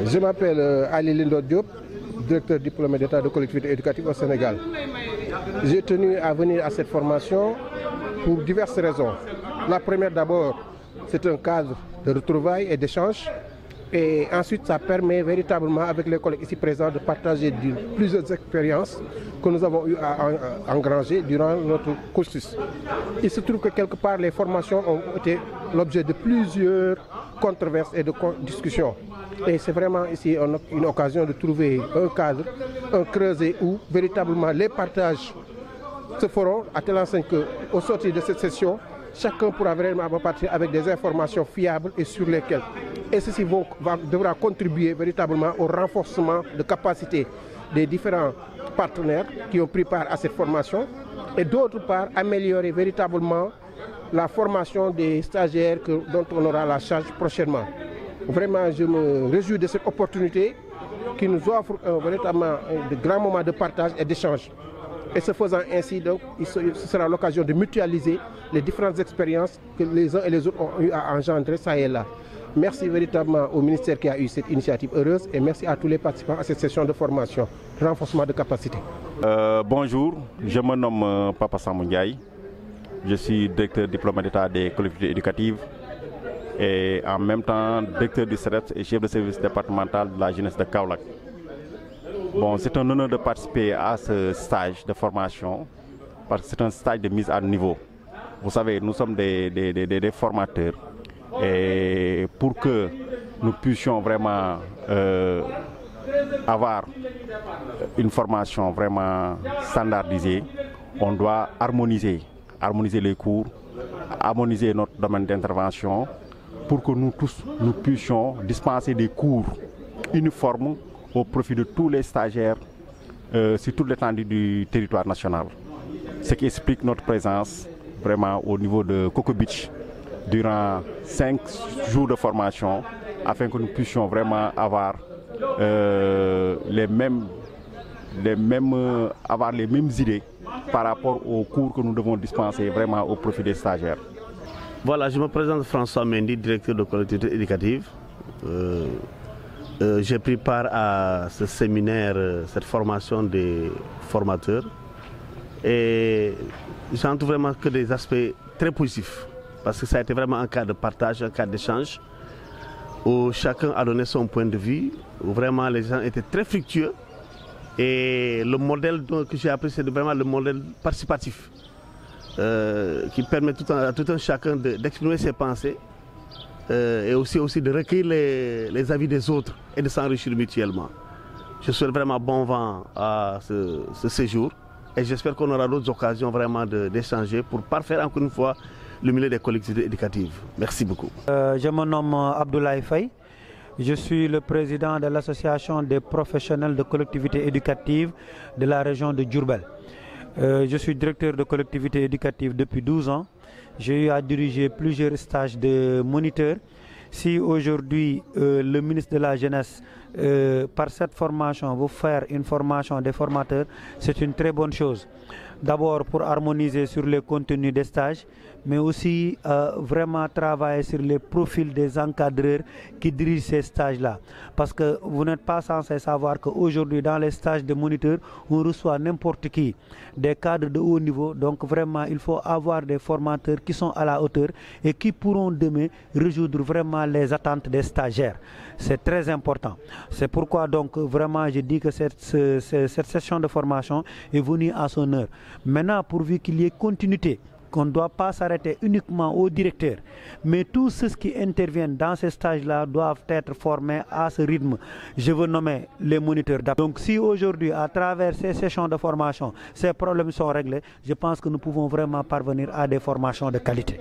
Je m'appelle Ali Lindo Diop, directeur diplômé d'État de collectivité éducative au Sénégal. J'ai tenu à venir à cette formation pour diverses raisons. La première d'abord, c'est un cadre de retrouvailles et d'échanges. Et ensuite, ça permet véritablement avec les collègues ici présents de partager plusieurs expériences que nous avons eu à engranger durant notre cursus. Il se trouve que quelque part, les formations ont été l'objet de plusieurs controverses et de discussions. Et c'est vraiment ici une occasion de trouver un cadre, un creuset où véritablement les partages se feront à telle enseigne qu'au sortir de cette session, chacun pourra vraiment partir avec des informations fiables et sur lesquelles. Et ceci devra contribuer véritablement au renforcement de capacité des différents partenaires qui ont pris part à cette formation et d'autre part améliorer véritablement la formation des stagiaires dont on aura la charge prochainement. Vraiment, je me réjouis de cette opportunité qui nous offre véritablement de grands moments de partage et d'échange. Et ce faisant ainsi, donc, ce sera l'occasion de mutualiser les différentes expériences que les uns et les autres ont eu à engendrer ça et là. Merci véritablement au ministère qui a eu cette initiative heureuse et merci à tous les participants à cette session de formation, renforcement de capacité. Bonjour, je me nomme Papa Sambou Ndiaye. Je suis directeur diplômé d'État des collectivités éducatives et en même temps directeur du CEREPS et chef de service départemental de la jeunesse de Kaolack. Bon, c'est un honneur de participer à ce stage de formation parce que c'est un stage de mise à niveau. Vous savez, nous sommes des formateurs et pour que nous puissions vraiment avoir une formation vraiment standardisée, on doit harmoniser les cours, harmoniser notre domaine d'intervention pour que nous tous, nous puissions dispenser des cours uniformes au profit de tous les stagiaires sur toute l'étendue du territoire national. Ce qui explique notre présence vraiment au niveau de Coco Beach durant 5 jours de formation afin que nous puissions vraiment avoir les mêmes idées par rapport aux cours que nous devons dispenser vraiment au profit des stagiaires. Voilà, je me présente François Mendy, directeur de collectivité éducative. J'ai pris part à ce séminaire, cette formation des formateurs et j'en trouve vraiment que des aspects très positifs parce que ça a été vraiment un cas de partage, un cas d'échange où chacun a donné son point de vue, où vraiment les gens étaient très fructueux et le modèle que j'ai appris c'est vraiment le modèle participatif qui permet à tout un chacun d'exprimer ses pensées et aussi de recueillir les avis des autres et de s'enrichir mutuellement. Je souhaite vraiment bon vent à ce séjour et j'espère qu'on aura d'autres occasions vraiment d'échanger pour parfaire encore une fois le milieu des collectivités éducatives. Merci beaucoup. Je me nomme Abdoulaye Faye. Je suis le président de l'association des professionnels de collectivités éducatives de la région de Diourbel. Je suis directeur de collectivité éducative depuis 12 ans. J'ai eu à diriger plusieurs stages de moniteurs. Si aujourd'hui le ministre de la Jeunesse, par cette formation, veut faire une formation des formateurs, c'est une très bonne chose. D'abord pour harmoniser sur les contenus des stages, mais aussi vraiment travailler sur les profils des encadreurs qui dirigent ces stages-là. Parce que vous n'êtes pas censé savoir qu'aujourd'hui, dans les stages de moniteurs, on reçoit n'importe qui, des cadres de haut niveau. Donc vraiment, il faut avoir des formateurs qui sont à la hauteur et qui pourront demain résoudre vraiment les attentes des stagiaires. C'est très important. C'est pourquoi donc vraiment je dis que cette session de formation est venue à son heure. Maintenant, pourvu qu'il y ait continuité, qu'on ne doit pas s'arrêter uniquement au directeur, mais tous ceux qui interviennent dans ces stages-là doivent être formés à ce rythme. Je veux nommer les moniteurs d'appui. Donc si aujourd'hui, à travers ces sessions de formation, ces problèmes sont réglés, je pense que nous pouvons vraiment parvenir à des formations de qualité.